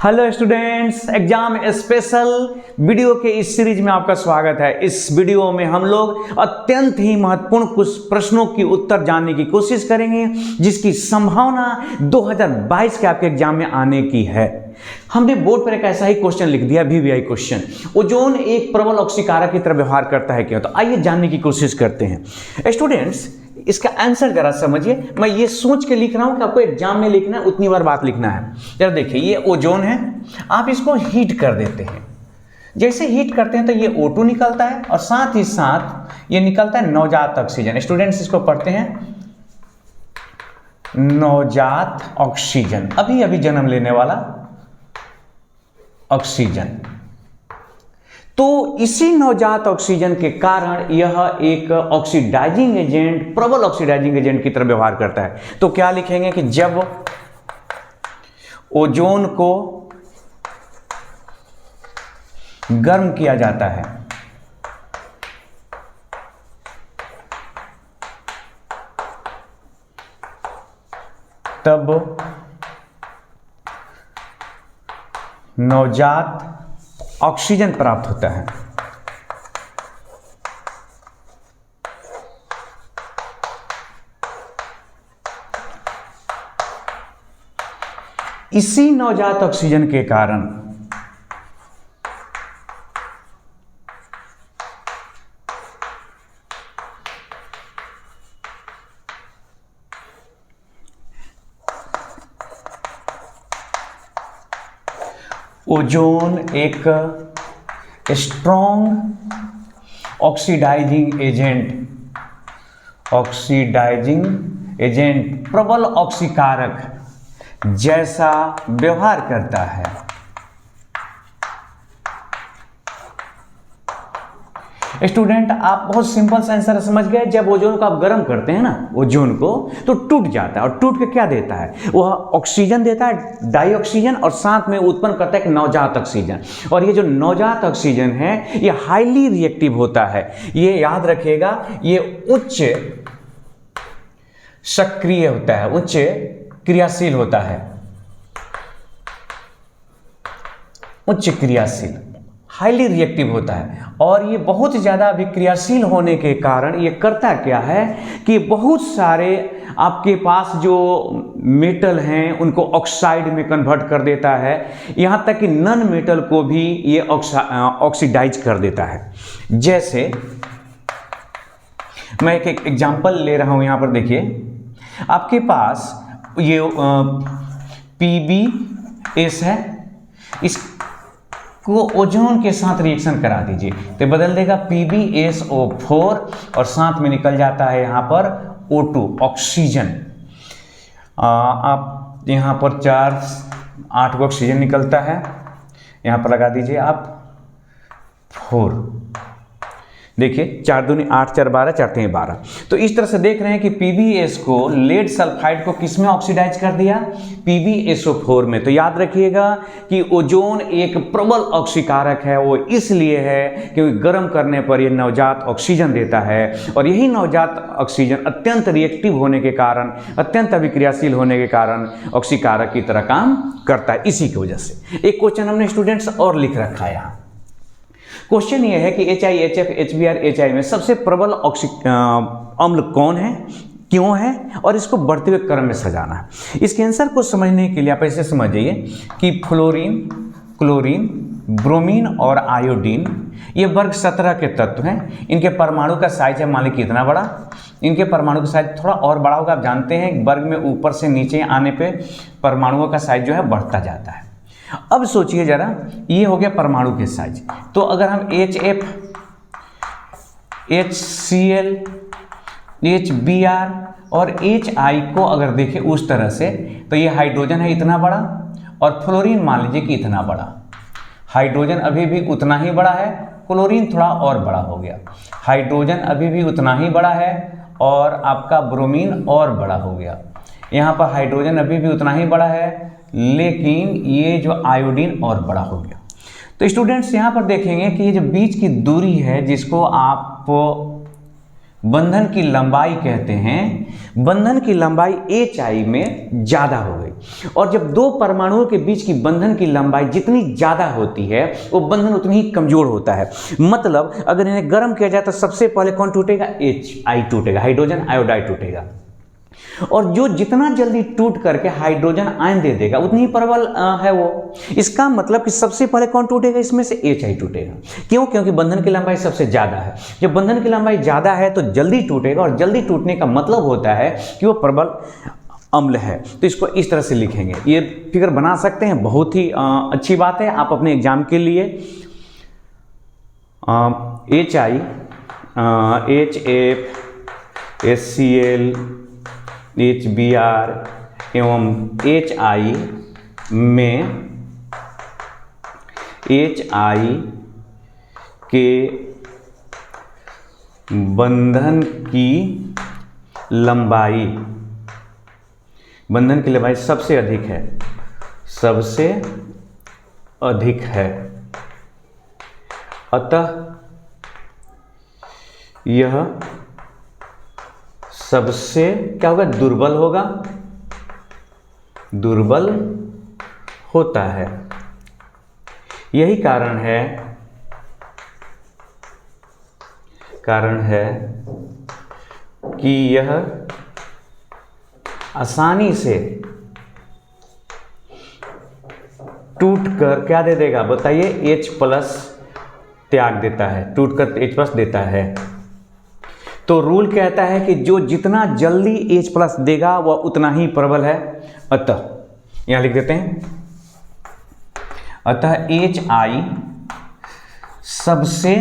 Hello students, exam special video के इस series में आपका स्वागत है। इस वीडियो में हम लोग अत्यंत ही महत्वपूर्ण कुछ प्रश्नों की उत्तर जानने की कोशिश करेंगे जिसकी संभावना 2022 के आपके एग्जाम में आने की है। हमने बोर्ड पर एक ऐसा ही क्वेश्चन लिख दिया, VVI क्वेश्चन। ओजोन एक प्रबल ऑक्सीकारक की तरह व्यवहार करता है क्या? तो आइए जानने की कोशिश करते हैं। स्टूडेंट्स, इसका आंसर जरा समझिए। मैं ये सोच के लिख रहा हूं कि आपको एग्जाम में लिखना है, उतनी बार बात लिखना है। जरा देखिए, ये ओजोन है, आप इसको हीट कर देते हैं। जैसे हीट करते हैं तो ये O2 निकलता है और साथ ही साथ ये निकलता है नवजात ऑक्सीजन। स्टूडेंट्स, इसको पढ़ते हैं, नवजात ऑक्सीजन, अभी अभी जन्म लेने वाला ऑक्सीजन। तो इसी नवजात ऑक्सीजन के कारण यह एक ऑक्सीडाइजिंग एजेंट, प्रबल ऑक्सीडाइजिंग एजेंट की तरह व्यवहार करता है। तो क्या लिखेंगे कि जब ओजोन को गर्म किया जाता है तब नवजात ऑक्सीजन प्राप्त होता है। इसी नवजात ऑक्सीजन के कारण ओजोन एक स्ट्रॉन्ग ऑक्सीडाइजिंग एजेंट, प्रबल ऑक्सीकारक जैसा व्यवहार करता है। स्टूडेंट, आप बहुत सिंपल सा आंसर समझ गए। जब ओजोन को आप गर्म करते हैं ना, ओजोन को, तो टूट जाता है और टूट के क्या देता है? वह ऑक्सीजन देता है, डाइऑक्सीजन, और साथ में उत्पन्न करता है एक नवजात ऑक्सीजन। और ये जो नवजात ऑक्सीजन है ये हाईली रिएक्टिव होता है। ये याद रखिएगा, ये उच्च सक्रिय होता है, उच्च क्रियाशील होता है, उच्च क्रियाशील, हाईली रिएक्टिव होता है। और ये बहुत ज़्यादा अभिक्रियाशील होने के कारण ये करता क्या है कि बहुत सारे आपके पास जो मेटल हैं उनको ऑक्साइड में कन्वर्ट कर देता है, यहाँ तक कि नॉन मेटल को भी ये ऑक्सीडाइज कर देता है। जैसे मैं एक एग्जांपल ले रहा हूँ, यहाँ पर देखिए, आपके पास ये PbS है, इस को ओजोन के साथ रिएक्शन करा दीजिए तो बदल देगा PbSO4 और साथ में निकल जाता है यहाँ पर O2 ऑक्सीजन। आप यहाँ पर 8 को ऑक्सीजन निकलता है, यहाँ पर लगा दीजिए आप 4। देखिए, 4 दूनी 8, 4 12, 4 3 12। तो इस तरह से देख रहे हैं कि PbS को, लेड सल्फाइड को किस में ऑक्सीडाइज कर दिया? PbSO4 में। तो याद रखिएगा कि ओजोन एक प्रबल ऑक्सीकारक है। वो इसलिए है क्योंकि गर्म करने पर यह नवजात ऑक्सीजन देता है और यही नवजात ऑक्सीजन अत्यंत रिएक्टिव होने के कारण, अत्यंत अभिक्रियाशील होने के कारण ऑक्सीकारक की तरह काम करता है। इसी की वजह से एक क्वेश्चन हमने स्टूडेंट्स और लिख रखा है यहाँ। क्वेश्चन ये है कि HIHF, HBr, HI में सबसे प्रबल अम्ल कौन है, क्यों है, और इसको बढ़ते हुए क्रम में सजाना है। इसके आंसर को समझने के लिए आप ऐसे समझिए कि फ्लोरीन, क्लोरीन, ब्रोमीन और आयोडीन ये वर्ग 17 के तत्व हैं। इनके परमाणु का साइज है, मान लीजिए कितना बड़ा? इनके परमाणु का साइज थोड़ा और बड़ा होगा। आप जानते हैं वर्ग में ऊपर से नीचे आने पे परमाणुओं का साइज जो है बढ़ता जाता है। अब सोचिए जरा, ये हो गया परमाणु के साइज। तो अगर हम HF, HCl, HBr और HI को अगर देखें उस तरह से, तो ये हाइड्रोजन है इतना बड़ा और फ्लोरीन मान लीजिए कि इतना बड़ा। हाइड्रोजन अभी भी उतना ही बड़ा है, क्लोरीन थोड़ा और बड़ा हो गया। हाइड्रोजन अभी भी उतना ही बड़ा है और आपका ब्रोमीन और बड़ा हो गया। यहाँ पर हाइड्रोजन अभी भी उतना ही बड़ा है, लेकिन ये जो आयोडीन और बड़ा हो गया। तो स्टूडेंट्स, यहाँ पर देखेंगे कि ये जो बीच की दूरी है, जिसको आप बंधन की लंबाई कहते हैं, बंधन की लंबाई HI में ज़्यादा हो गई। और जब दो परमाणुओं के बीच की बंधन की लंबाई जितनी ज़्यादा होती है वो बंधन उतनी ही कमज़ोर होता है। मतलब अगर इन्हें गर्म किया जाए तो सबसे पहले कौन टूटेगा? HI टूटेगा, हाइड्रोजन आयोडाइड टूटेगा। और जो जितना जल्दी टूट करके हाइड्रोजन आयन दे देगा उतनी ही प्रबल है वो। इसका मतलब कि सबसे पहले कौन टूटेगा? इसमें से HI टूटेगा। क्यों? क्योंकि बंधन की लंबाई सबसे ज़्यादा है। जब बंधन की लंबाई ज़्यादा है तो जल्दी टूटेगा, और जल्दी टूटने का मतलब होता है कि वो प्रबल अम्ल है। तो इसको इस तरह से लिखेंगे, ये फिगर बना सकते हैं, बहुत ही अच्छी बात है। आप अपने एग्जाम के लिए HI, HF, HCl, HBr एवं HI में HI के बंधन की लंबाई सबसे अधिक है, सबसे अधिक है। अतः यह सबसे क्या होगा? दुर्बल होगा, दुर्बल होता है। यही कारण है कि यह आसानी से टूटकर क्या दे देगा? बताइए, H+ त्याग देता है, टूटकर H+ देता है। तो रूल कहता है कि जो जितना जल्दी H+ देगा वह उतना ही प्रबल है। अतः यहां लिख देते हैं, अतः HI सबसे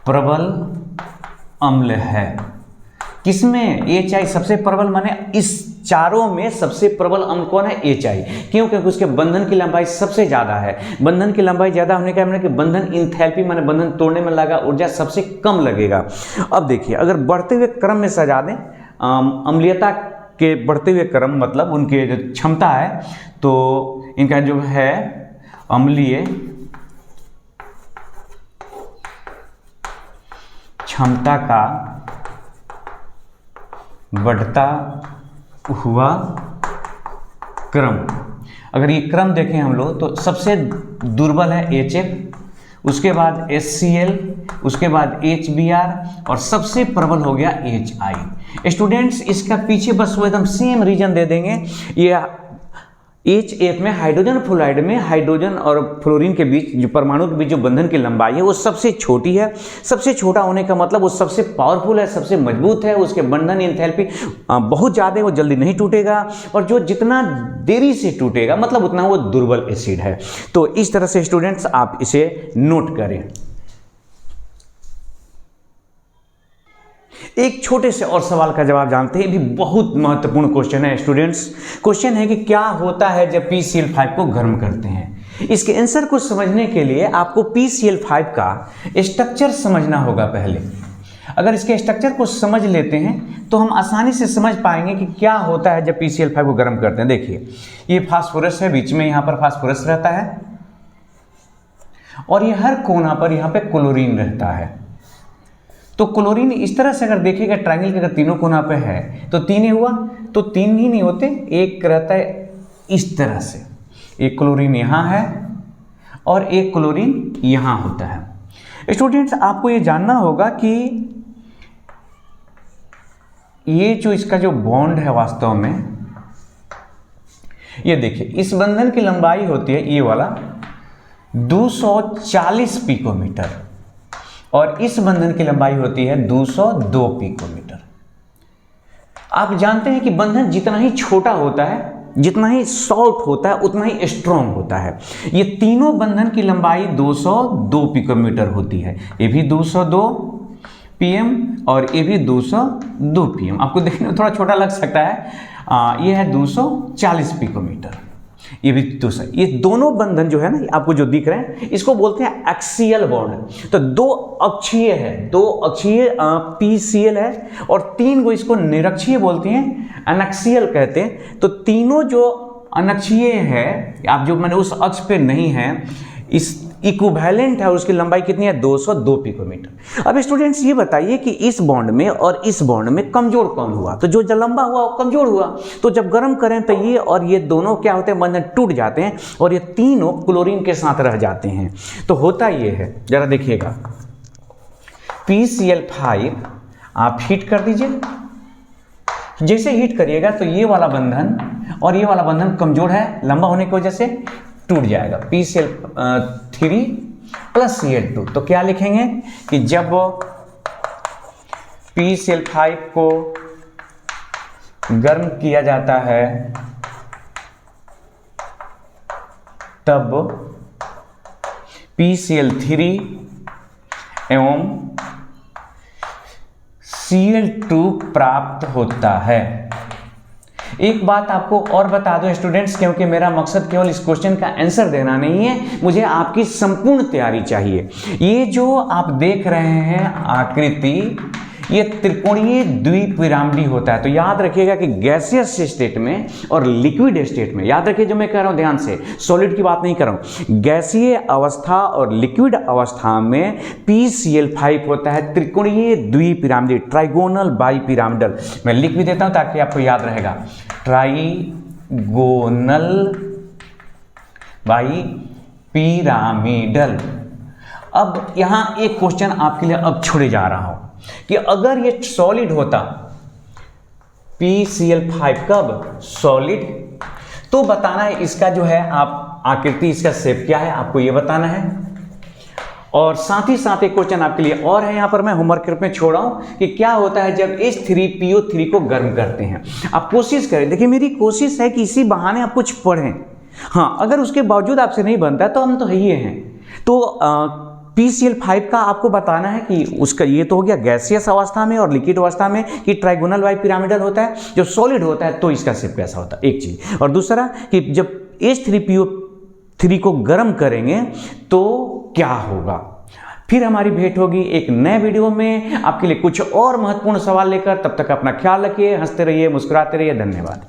प्रबल अम्ल है। किसमें? HI सबसे प्रबल, माने इस चारों में सबसे प्रबल अम्ल कौन है? HI। क्यों? क्योंकि उसके बंधन की लंबाई सबसे ज़्यादा है। बंधन की लंबाई ज़्यादा होने का मतलब कि बंधन इंथैल्पी माने बंधन तोड़ने में लगा ऊर्जा सबसे कम लगेगा। अब देखिए, अगर बढ़ते हुए क्रम में सजा दें, अम्लीयता के बढ़ते हुए क्रम मतलब उनके जो क्षमता है, तो इनका जो है अम्लीय क्षमता का बढ़ता हुआ क्रम, अगर ये क्रम देखें हम लोग तो सबसे दुर्बल है HF, उसके बाद HCl, उसके बाद HBr और सबसे प्रबल हो गया HI। स्टूडेंट्स, इसका पीछे बस वो एकदम सेम रीजन दे देंगे। ये HF में हाइड्रोजन फ्लोराइड में हाइड्रोजन और फ्लोरीन के बीच जो परमाणु के बीच जो बंधन की लंबाई है वो सबसे छोटी है। सबसे छोटा होने का मतलब वो सबसे पावरफुल है, सबसे मजबूत है, उसके बंधन एंथैल्पी बहुत ज़्यादा है, वो जल्दी नहीं टूटेगा। और जो जितना देरी से टूटेगा मतलब उतना वो दुर्बल एसिड है। तो इस तरह से स्टूडेंट्स आप इसे नोट करें। एक छोटे से और सवाल का जवाब जानते हैं, ये भी बहुत महत्वपूर्ण क्वेश्चन है स्टूडेंट्स। क्वेश्चन है कि क्या होता है जब PCl5 को गर्म करते हैं। इसके आंसर को समझने के लिए आपको PCl5 का स्ट्रक्चर समझना होगा पहले। अगर इसके स्ट्रक्चर को समझ लेते हैं तो हम आसानी से समझ पाएंगे कि क्या होता है जब PCl5 को गर्म करते हैं। देखिए, ये फास्फोरस है, बीच में यहाँ पर फास्फोरस रहता है, और ये हर कोना पर यहाँ पे क्लोरीन रहता है। तो क्लोरीन इस तरह से अगर देखिएगा ट्रायंगल के अगर तीनों कोना पे है तो 3 ही हुआ, तो 3 ही नहीं होते, एक रहता है इस तरह से, एक क्लोरीन यहाँ है और एक क्लोरीन यहाँ होता है। स्टूडेंट्स, आपको ये जानना होगा कि ये जो इसका जो बॉन्ड है वास्तव में, ये देखिए इस बंधन की लंबाई होती है ये वाला 240 पिकोमीटर और इस बंधन की लंबाई होती है 202 पिकोमीटर। आप जानते हैं कि बंधन जितना ही छोटा होता है, जितना ही सॉफ्ट होता है, उतना ही स्ट्रॉन्ग होता है। ये तीनों बंधन की लंबाई 202 पिकोमीटर होती है। ये भी 202 pm और ये भी 202 pm। आपको देखने में थोड़ा छोटा लग सकता है, ये है 240 पिकोमीटर, ये भी दूसरा। ये दोनों बंधन जो है ना, आपको जो दिख रहे हैं, इसको बोलते हैं एक्सियल बॉन्ड। तो दो अक्षीय है, दो अक्षीय PCl है, और 3 को इसको निरक्षीय बोलते हैं, अनक्षीय कहते हैं। तो तीनों जो अनक्षीय है, आप जो मैंने उस अक्ष पे नहीं है, इक्विवेलेंट है और उसकी लंबाई कितनी है 202 पिकोमीटर। अब स्टूडेंट्स ये बताइए कि इस बॉन्ड में और इस बॉन्ड में कमजोर कौन हुआ? तो जो लंबा हुआ वो कमजोर हुआ। तो जब गर्म करें तो ये और ये दोनों क्या होते हैं, बंधन टूट जाते हैं और ये तीनों क्लोरीन के साथ रह जाते हैं। तो होता ये है, जरा देखिएगा, PCl5 आप हीट कर दीजिए। जैसे हीट करिएगा तो ये वाला बंधन और ये वाला बंधन कमजोर है, लंबा होने की वजह से टूट जाएगा, PCl3 प्लस Cl2। तो क्या लिखेंगे कि जब PCl5 को गर्म किया जाता है तब PCl3 एवं Cl2 प्राप्त होता है। एक बात आपको और बता दो स्टूडेंट्स, क्योंकि मेरा मकसद केवल इस क्वेश्चन का आंसर देना नहीं है, मुझे आपकी संपूर्ण तैयारी चाहिए। ये जो आप देख रहे हैं आकृति, ये त्रिकोणीय द्विपिरामिडी होता है। तो याद रखिएगा कि गैसियस स्टेट में और लिक्विड स्टेट में, याद रखिए जो मैं कह रहा हूं ध्यान से, सॉलिड की बात नहीं कर रहा हूं, गैसीय अवस्था और लिक्विड अवस्था में PCl5 होता है त्रिकोणीय द्विपिरामिडी, ट्राइगोनल बाइपिरामिडल। मैं लिख भी देता हूं ताकि आपको याद रहेगा, ट्राइगोनल बाइपिरामिडल। अब यहां एक क्वेश्चन आपके लिए अब छोड़े जा रहा हूं कि अगर ये सॉलिड होता PCl5, कब सॉलिड, तो बताना है इसका जो है आप आकृति, इसका शेप क्या है आपको ये बताना है। और साथ ही साथ एक क्वेश्चन आपके लिए और है, यहां पर मैं होमवर्क में छोड़ रहा हूं कि क्या होता है जब H3PO3 को गर्म करते हैं। आप कोशिश करें, देखिए मेरी कोशिश है कि इसी बहाने आप कुछ पढ़ें। हाँ, अगर उसके बावजूद आपसे नहीं बनता तो हम तो ही हैं। तो PCl5 का आपको बताना है कि उसका ये तो हो गया गैसियस अवस्था में और लिक्विड अवस्था में कि ट्राइगोनल बाइपिरामिडल होता है, जब सॉलिड होता है तो इसका शेप कैसा होता है, एक चीज। और दूसरा कि जब H3PO3 को गर्म करेंगे तो क्या होगा। फिर हमारी भेंट होगी एक नए वीडियो में आपके लिए कुछ और महत्वपूर्ण सवाल लेकर। तब तक अपना ख्याल रखिए, हंसते रहिए, मुस्कुराते रहिए। धन्यवाद।